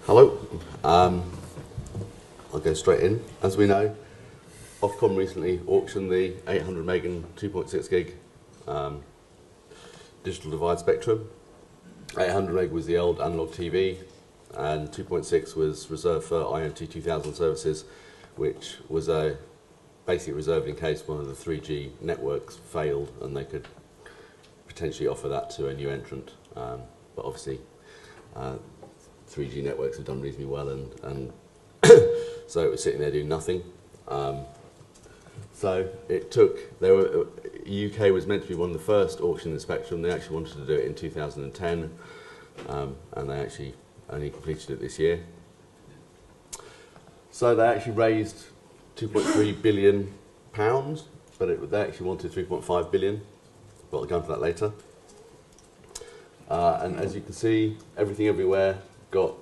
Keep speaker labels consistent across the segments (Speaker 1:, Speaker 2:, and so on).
Speaker 1: Hello. I'll go straight in. As we know, Ofcom recently auctioned the 800 meg and 2.6 gig digital divide spectrum. 800 meg was the old analog TV, and 2.6 was reserved for IoT 2000 services, which was basically reserved in case one of the 3G networks failed and they could potentially offer that to a new entrant. But obviously, 3G networks have done reasonably well, and so it was sitting there doing nothing. So it took, UK was meant to be one of the first auctioning the spectrum. They actually wanted to do it in 2010, and they actually only completed it this year. So they actually raised £2.3 billion, but they actually wanted 3.5 billion. But I'll go into that later. And as you can see, everything everywhere got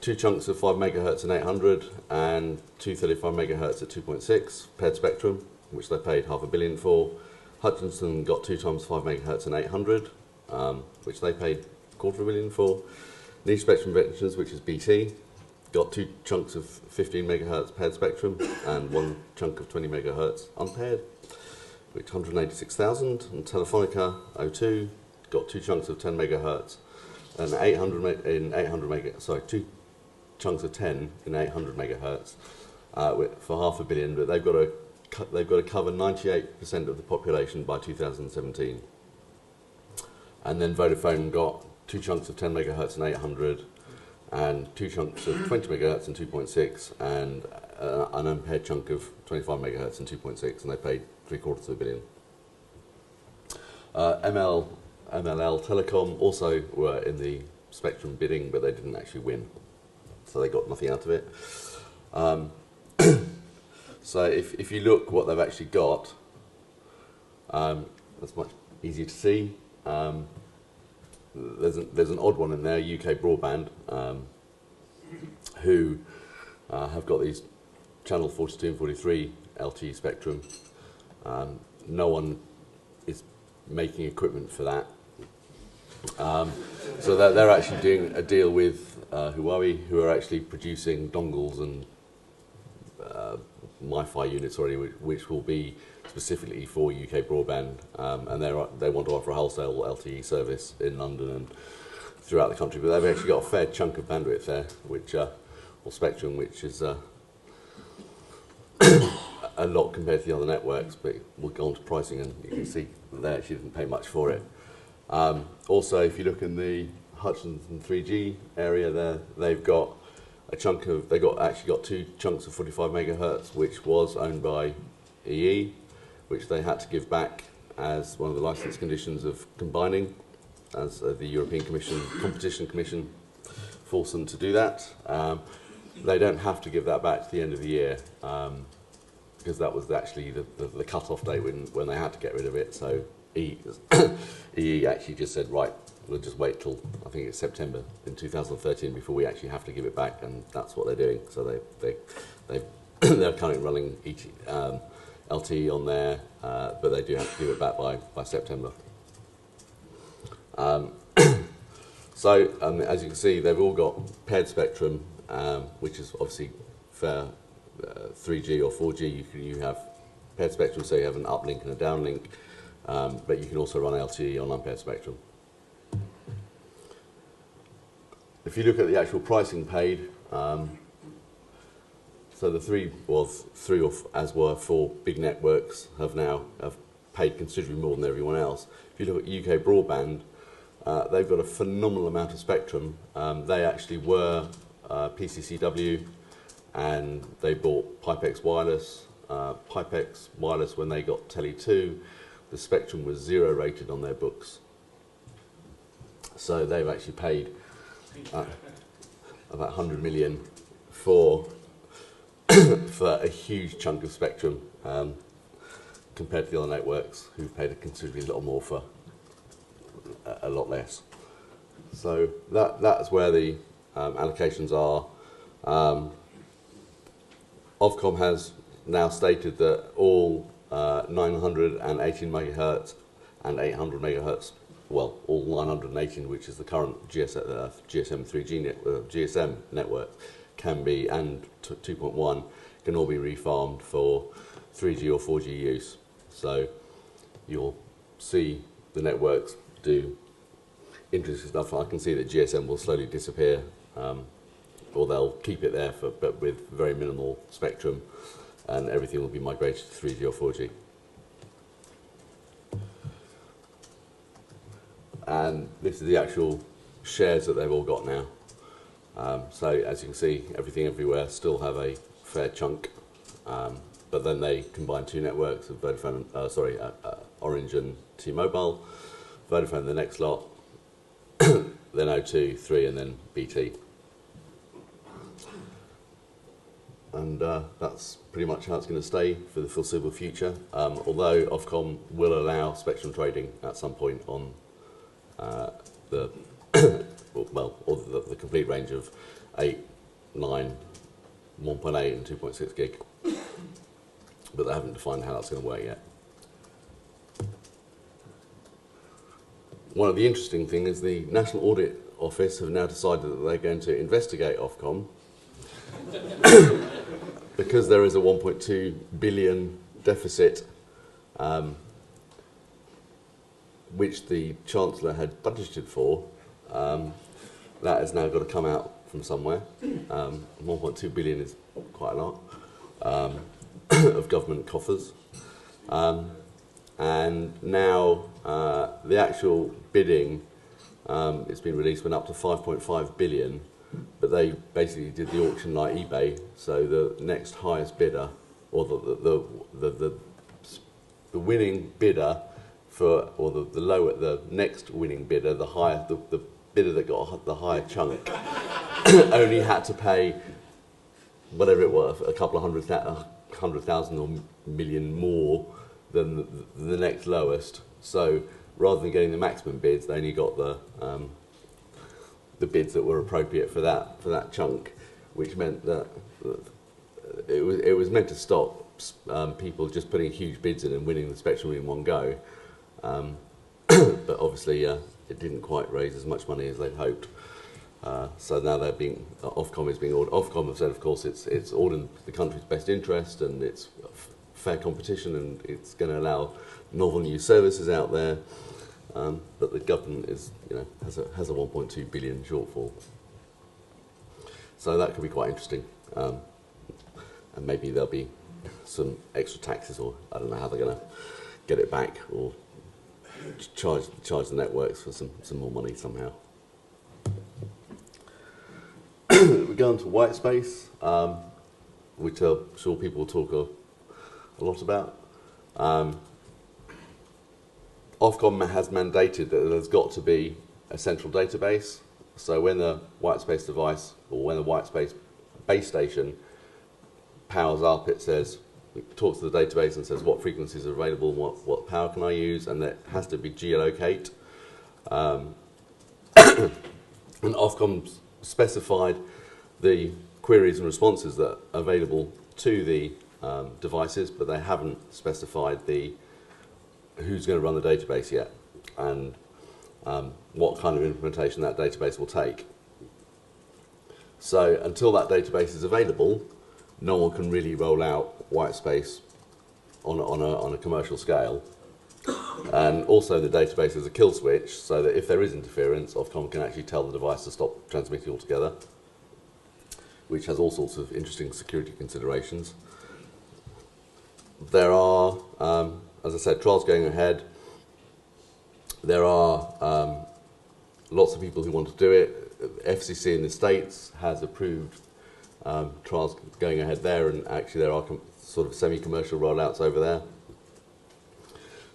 Speaker 1: two chunks of 5 megahertz and 800, and 235 megahertz at 2.6 paired spectrum, which they paid £500 million for. Hutchinson got 2 times 5 megahertz and 800, which they paid £250 million for. Niche Spectrum Ventures, which is BT, got 2 chunks of 15 megahertz paired spectrum and 1 chunk of 20 megahertz unpaired, which 186,000. And Telefonica O2 got 2 chunks of 10 megahertz and 2 chunks of 10 in 800 megahertz for £500 million. But they've got to cover 98% of the population by 2017. And then Vodafone got 2 chunks of 10 megahertz and 800, and 2 chunks of 20 megahertz and 2.6, and an unpaired chunk of 25 megahertz and 2.6, and they paid £750 million. MLL Telecom also were in the spectrum bidding, but they didn't actually win, so they got nothing out of it. So if you look what they've actually got, that's much easier to see. There's an odd one in there, UK Broadband, who have got these channel 42 and 43 LTE spectrum. No one is making equipment for that. So they're actually doing a deal with Huawei, who are actually producing dongles and Wi-Fi units already, which will be specifically for UK broadband, and they want to offer a wholesale LTE service in London and throughout the country. But they've actually got a fair chunk of bandwidth there, or spectrum, which is a lot compared to the other networks. But we'll go on to pricing, and you can see that they actually didn't pay much for it. Also, if you look in the Hutchinson 3G area there, they've got a chunk of, actually got 2 chunks of 45 megahertz, which was owned by EE, which they had to give back as one of the license conditions of combining, as the European Competition Commission forced them to do that. They don't have to give that back to the end of the year, because that was actually the cut-off date when they had to get rid of it. So EE actually just said, right, we'll just wait till, I think it's September in 2013 before we actually have to give it back, and that's what they're doing. So they're currently running LTE on there, but they do have to give it back by September. So as you can see, they've all got paired spectrum, which is obviously for 3G or 4G. You have paired spectrum, so you have an uplink and a downlink, but you can also run LTE on unpaired spectrum. If you look at the actual pricing paid, so the three as were 4 big networks have paid considerably more than everyone else. If you look at UK Broadband, they've got a phenomenal amount of spectrum. They actually were PCCW, and they bought Pipex Wireless. Pipex Wireless, when they got Tele2, the spectrum was 0 rated on their books. So they've actually paid about 100 million for a huge chunk of spectrum, compared to the other networks, who've paid a considerably lot more for a lot less. So that's where the allocations are. Ofcom has now stated that all 918 megahertz and 800 megahertz well, all 918, which is the current GSM 3G GSM network, can be, and 2.1 can all be refarmed for 3G or 4G use. So you'll see the networks do interesting stuff. I can see that GSM will slowly disappear, or they'll keep it there, but with very minimal spectrum, and everything will be migrated to 3G or 4G. And this is the actual shares that they've all got now. So as you can see, everything everywhere still have a fair chunk, but then they combine two networks of Vodafone, Orange and T-Mobile. Vodafone the next lot, then O2, 3, and then BT. And that's pretty much how it's going to stay for the foreseeable future. Although Ofcom will allow spectrum trading at some point on the the complete range of 8, 9, 1.8 and 2.6 gig, but they haven't defined how that's going to work yet. One of the interesting things is the National Audit Office have now decided that they're going to investigate Ofcom because there is a 1.2 billion deficit which the Chancellor had budgeted for. That has now got to come out from somewhere. 1.2 billion is quite a lot of government coffers. And now the actual bidding, it's been released, went up to 5.5 billion, but they basically did the auction like eBay. So the next highest bidder, or the winning bidder for, or the next winning bidder, the bidder that got the higher chunk, only had to pay whatever it was, a couple of 100,000 or million more than the next lowest. So rather than getting the maximum bids, they only got the bids that were appropriate for that chunk, which meant that it was meant to stop people just putting huge bids in and winning the spectrum in one go. But obviously it didn't quite raise as much money as they'd hoped. So now Ofcom is being ordered. Ofcom have said, of course, it's all in the country's best interest and it's fair competition and it's going to allow novel new services out there. But the government is, has a 1.2 billion shortfall. So that could be quite interesting. And maybe there'll be some extra taxes, or I don't know how they're going to get it back, or charge the networks for some more money somehow. We go on to white space, which I'm sure people will talk a lot about. Ofcom has mandated that there's got to be a central database. So when the white space device, or when the white space base station powers up, it talks to the database and says what frequencies are available, what power can I use, and that has to be geolocate. And Ofcom specified the queries and responses that are available to the devices, but they haven't specified who's going to run the database yet, and what kind of implementation that database will take. So until that database is available, no one can really roll out white space on a commercial scale. And also the database is a kill switch, so that if there is interference, Ofcom can actually tell the device to stop transmitting altogether, which has all sorts of interesting security considerations. There are, as I said, trials going ahead. There are lots of people who want to do it. FCC in the States has approved trials going ahead there, and actually there are sort of semi-commercial rollouts over there.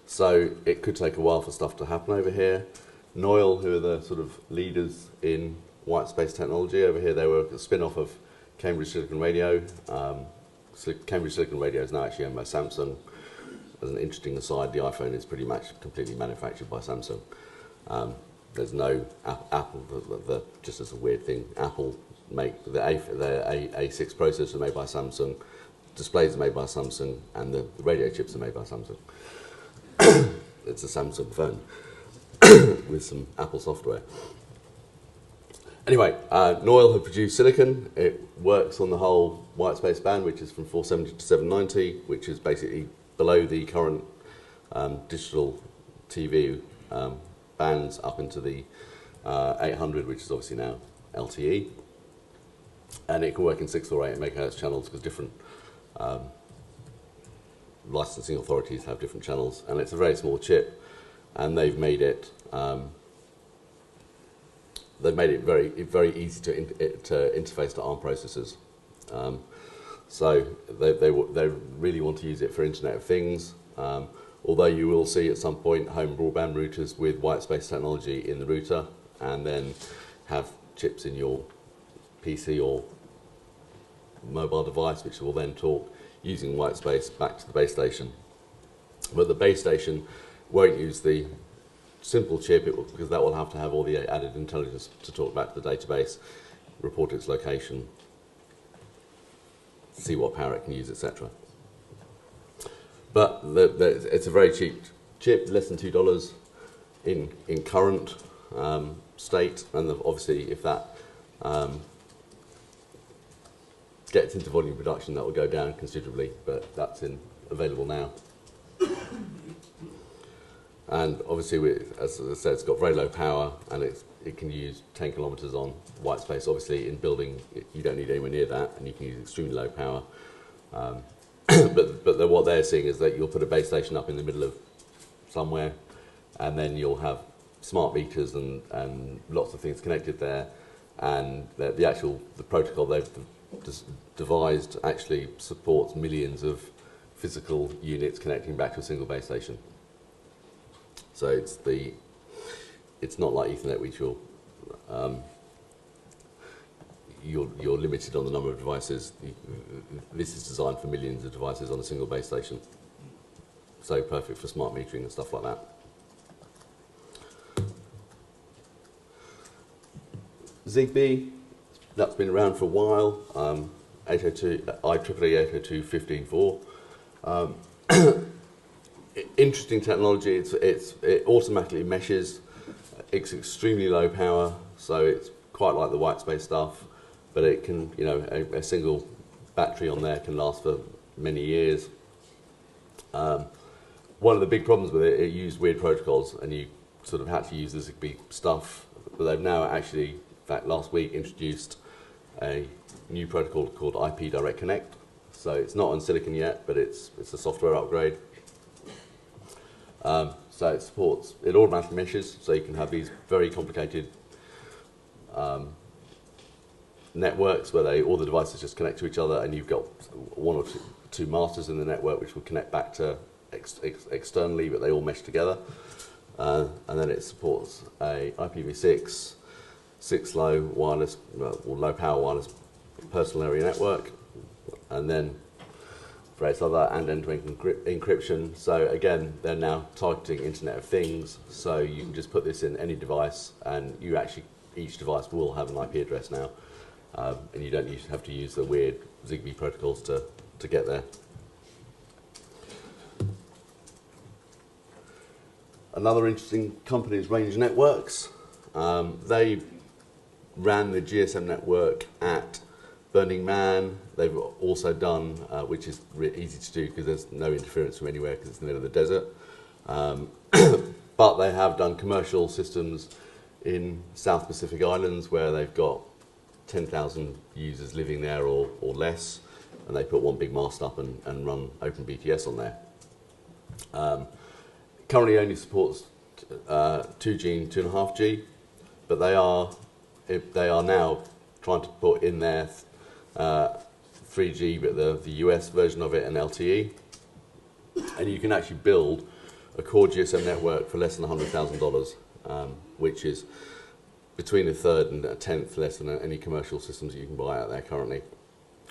Speaker 1: So it could take a while for stuff to happen over here. Noil, who are the sort of leaders in white space technology over here, they were a spin-off of Cambridge Silicon Radio. Cambridge Silicon Radio is now actually owned by Samsung. As an interesting aside, the iPhone is pretty much completely manufactured by Samsung. There's no Apple, just as a weird thing, Apple make the A6 processors are made by Samsung, displays are made by Samsung, and the radio chips are made by Samsung. It's a Samsung phone. with some Apple software. Anyway, Noyle have produced silicon. It works on the whole white space band, which is from 470 to 790, which is basically below the current digital TV bands up into the 800, which is obviously now LTE. And it can work in 6 or 8 megahertz channels because different licensing authorities have different channels. And it's a very small chip, and they've made it very easy to interface to ARM processors. So they really want to use it for Internet of Things. Although you will see at some point home broadband routers with white space technology in the router, and then have chips in your PC or mobile device, which will then talk using white space back to the base station. But the base station won't use the simple chip because that will have to have all the added intelligence to talk back to the database, report its location, see what power it can use, etc. But it's a very cheap chip, less than $2 in current state, and obviously if that gets into volume production, that will go down considerably, but that's available now. And obviously, as I said, it's got very low power, and it can use 10 kilometers on white space. Obviously, in building, you don't need anywhere near that, and you can use extremely low power. But what they're seeing is that you'll put a base station up in the middle of somewhere, and then you'll have smart meters and lots of things connected there, and the protocol they've devised actually supports millions of physical units connecting back to a single base station. So it's not like Ethernet, which you're limited on the number of devices. This is designed for millions of devices on a single base station. So perfect for smart metering and stuff like that. ZigBee, that's been around for a while. IEEE 802.15.4. Interesting technology. It automatically meshes. It's extremely low power, so it's quite like the white space stuff. But it can, a single battery on there can last for many years. One of the big problems with it used weird protocols, and you sort of had to use the ZigBee stuff. But they've now actually, in fact, last week introduced a new protocol called IP Direct Connect. So it's not on silicon yet, but it's a software upgrade. So it automatically meshes, so you can have these very complicated networks where all the devices just connect to each other, and you've got one or two masters in the network which will connect back to externally, but they all mesh together. And then it supports a IPv6, 6-low wireless, or low power wireless personal area network, and then various other and end-to-end encryption. So again, they're now targeting Internet of Things, so you can just put this in any device, and each device will have an IP address now, and you don't have to use the weird ZigBee protocols to get there. Another interesting company is Range Networks. They ran the GSM network at Burning Man. They've also done, which is easy to do because there's no interference from anywhere because it's in the middle of the desert. But they have done commercial systems in South Pacific Islands where they've got 10,000 users living there or less, and they put one big mast up and run OpenBTS on there. Currently only supports 2G and 2.5G, but they are now trying to put in there 3G, but the US version of it, and LTE. And you can actually build a core GSM network for less than $100,000, which is between a third and a tenth less than any commercial systems you can buy out there currently.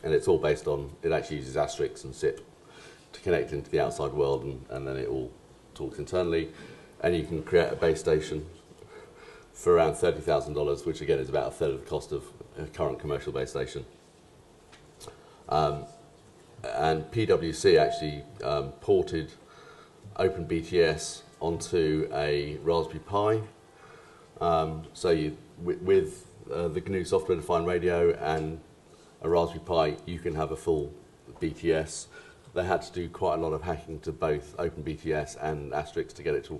Speaker 1: And it's all based on, it actually uses Asterisk and SIP to connect into the outside world, and then it all talks internally. And you can create a base station for around $30,000, which again is about a third of the cost of a current commercial base station. And PwC actually ported OpenBTS onto a Raspberry Pi. So with the GNU software-defined radio and a Raspberry Pi, you can have a full BTS. They had to do quite a lot of hacking to both OpenBTS and Asterisk to get it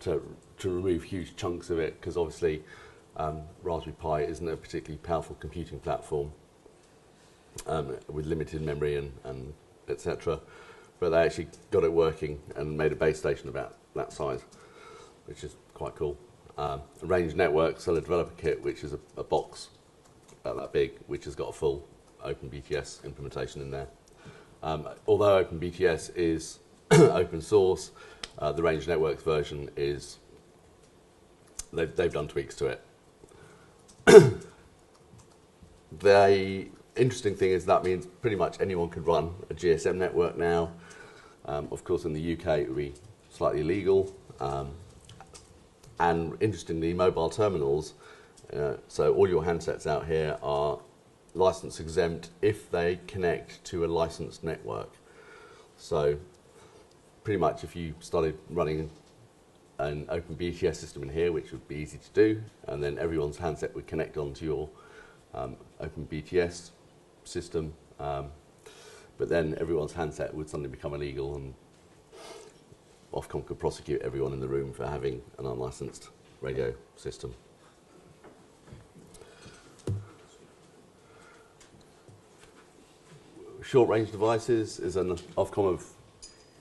Speaker 1: to remove huge chunks of it, because obviously Raspberry Pi isn't a particularly powerful computing platform with limited memory and etc. But they actually got it working and made a base station about that size, which is quite cool. Range Network sell a developer kit, which is a box about that big, which has got a full OpenBTS implementation in there. Although OpenBTS is open source, the Range Networks version is, they've done tweaks to it. The interesting thing is that means pretty much anyone could run a GSM network now. Of course, in the UK, it would be slightly illegal. And interestingly, mobile terminals, so all your handsets out here are license exempt if they connect to a licensed network. So pretty much if you started running an OpenBTS system in here, which would be easy to do, and then everyone's handset would connect onto your OpenBTS system, but then everyone's handset would suddenly become illegal, and Ofcom could prosecute everyone in the room for having an unlicensed radio system. Short-range devices is an Ofcom have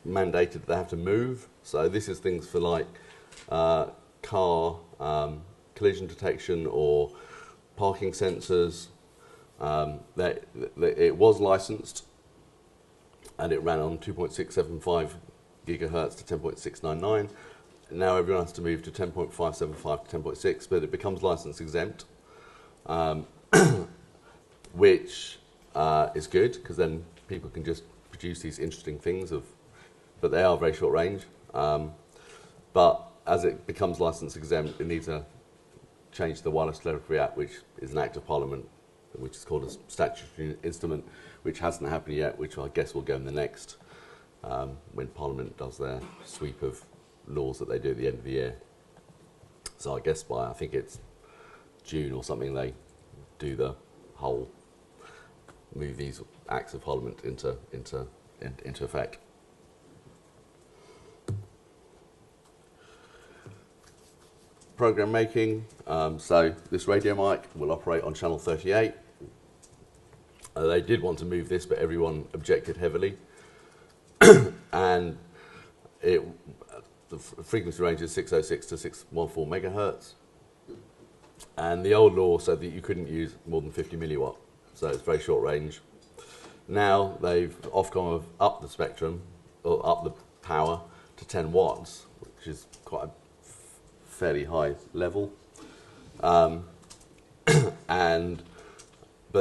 Speaker 1: mandated that they have to move. So this is things for like car collision detection or parking sensors. It was licensed and it ran on 2.675 gigahertz to 10.699. Now everyone has to move to 10.575 to 10.6, but it becomes license exempt, which is good, because then people can just produce these interesting things, but they are very short range. But as it becomes license exempt, it needs to change the Wireless Telegraphy Act, which is an act of Parliament, which is called a statutory instrument, which hasn't happened yet, which I guess will go in the next, when Parliament does their sweep of laws that they do at the end of the year. So I guess by, I think it's June or something, they do the whole, move these acts of Parliament into effect. Program making, so this radio mic will operate on channel 38. They did want to move this, but everyone objected heavily. And the frequency range is 606 to 614 megahertz. And the old law said that you couldn't use more than 50 milliwatt, so it's very short range. Now Ofcom have upped the spectrum, or upped the power to 10 watts, which is quite a fairly high level. But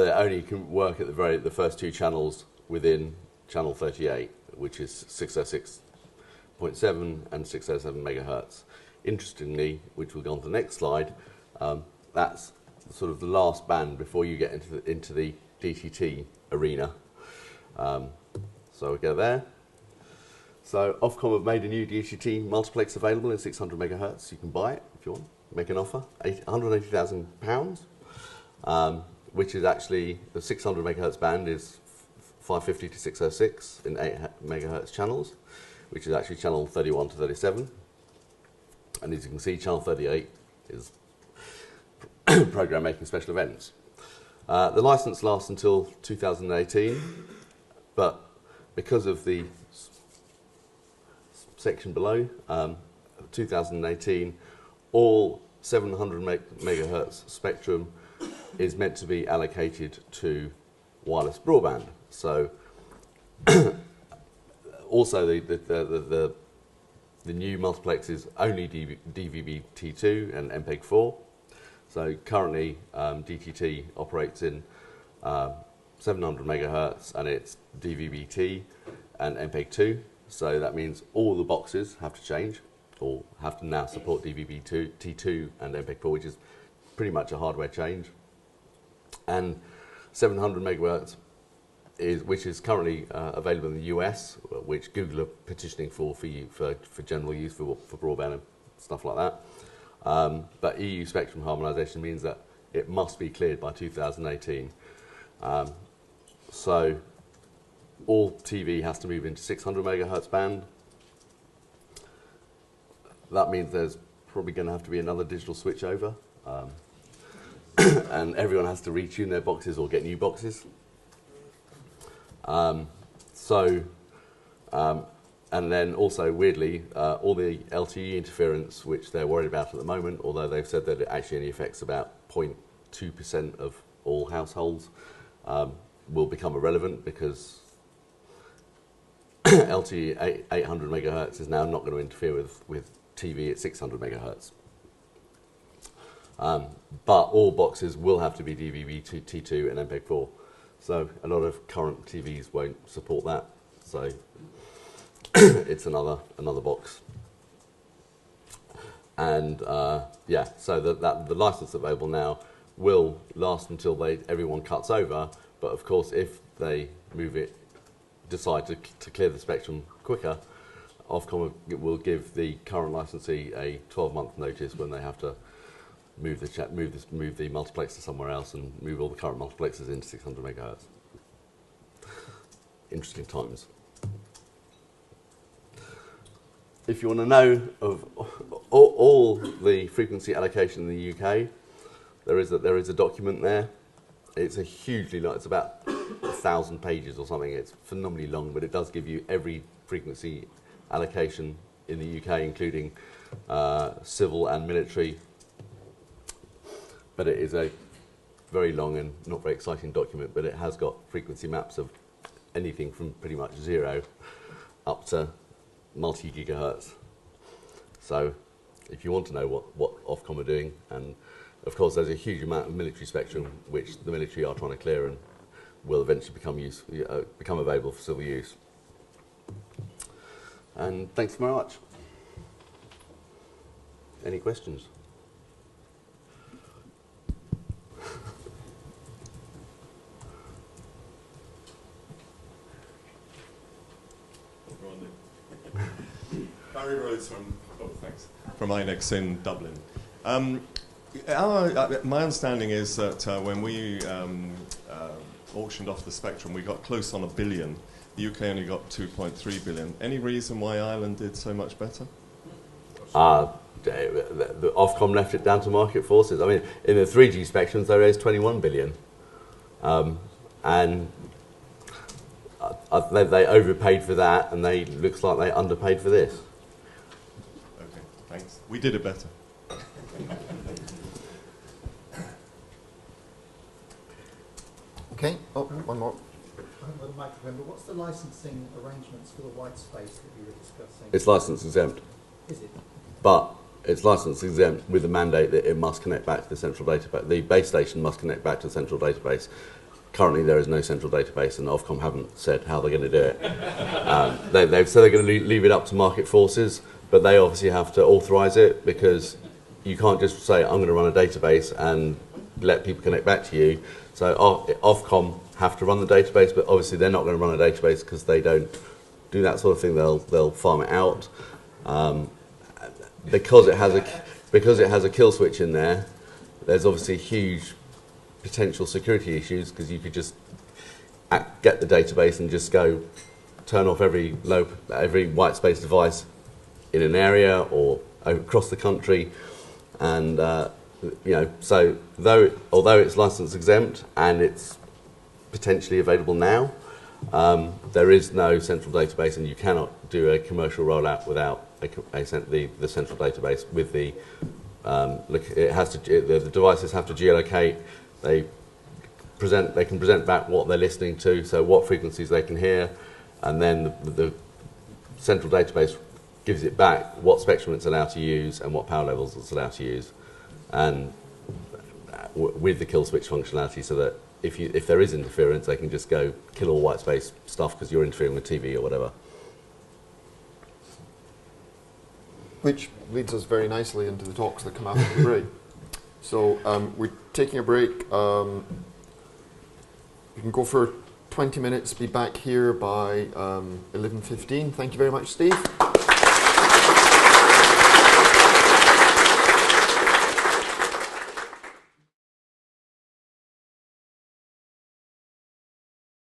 Speaker 1: it only can work at the first two channels within channel 38, which is 606.7 and 607 megahertz. Interestingly, which we'll go on to the next slide, that's sort of the last band before you get into the DTT arena. So we go there. So Ofcom have made a new DTT multiplex available in 600 megahertz. You can buy it if you want. Make an offer, £180,000, which is actually the 600 megahertz band is 550 to 606 in 8 megahertz channels, which is actually channel 31 to 37. And as you can see, channel 38 is program making special events. The license lasts until 2018, but because of the section below, 2018, all 700 megahertz spectrum is meant to be allocated to wireless broadband. So also the new multiplexes only DVB-T2 and MPEG-4. So currently DTT operates in 700 megahertz and it's DVB-T and MPEG-2. So that means all the boxes have to change, or have to now support DVB-T2 and MPEG-4, which is pretty much a hardware change. And 700 megahertz which is currently available in the US, which Google are petitioning for general use for broadband and stuff like that. But EU spectrum harmonisation means that it must be cleared by 2018. So all TV has to move into 600 megahertz band. That means there's probably going to have to be another digital switch over. And everyone has to retune their boxes or get new boxes. And then also, weirdly, all the LTE interference, which they're worried about at the moment, although they've said that it actually only affects about 0.2% of all households, will become irrelevant because LTE 800 megahertz is now not going to interfere with TV at 600 megahertz. But all boxes will have to be DBVu T2 and MPEG-4. So a lot of current TVs won't support that. So it's another box. And yeah, so the license available now will last until everyone cuts over. But of course, if they decide to clear the spectrum quicker, Ofcom will give the current licensee a 12-month notice when they have to move the multiplexer somewhere else and move all the current multiplexers into 600 megahertz. Interesting times. If you want to know of all the frequency allocation in the UK, there is a document there. It's a hugely long. It's about 1,000 pages or something. It's phenomenally long, but it does give you every frequency allocation in the UK, including civil and military. But it is a very long and not very exciting document, but it has got frequency maps of anything from pretty much 0 up to multi-gigahertz. So if you want to know what Ofcom are doing, and of course there's a huge amount of military spectrum which the military are trying to clear and will eventually become available for civil use. And thanks very much. Any questions?
Speaker 2: Barry Rhodes from INEX in Dublin. My understanding is that when we auctioned off the spectrum, we got close on $1 billion. The UK only got 2.3 billion. Any reason why Ireland did so much better?
Speaker 1: The Ofcom left it down to market forces. I mean, in the 3G spectrums, they raised 21 billion. And they overpaid for that, and looks like they underpaid for this.
Speaker 2: Okay, thanks. We did it better.
Speaker 3: Okay, one more.
Speaker 4: I haven't got a microphone, but what's the licensing arrangements for the white space that you were discussing?
Speaker 1: It's license exempt.
Speaker 4: Is it?
Speaker 1: But it's license exempt with the mandate that it must connect back to the central database. The base station must connect back to the central database. Currently, there is no central database, and Ofcom haven't said how they're going to do it. They've said they're going to leave it up to market forces, but they obviously have to authorise it, because you can't just say, I'm going to run a database and let people connect back to you. So Ofcom have to run the database, but obviously they're not going to run a database because they don't do that sort of thing. They'll farm it out. Because it has a kill switch in there, there's obviously huge potential security issues, because you could just get the database and just go turn off every white space device in an area or across the country, and so although it's license exempt and it's potentially available now, there is no central database, and you cannot do a commercial rollout without the central database. With the the devices have to geolocate. They can present back what they're listening to, so what frequencies they can hear, and then the central database gives it back what spectrum it's allowed to use and what power levels it's allowed to use, and with the kill switch functionality, so that if there is interference, they can just go kill all white space stuff because you're interfering with TV or whatever.
Speaker 3: Which leads us very nicely into the talks that come after the break. So we're taking a break. You can go for 20 minutes, be back here by 11:15. Thank you very much, Steve.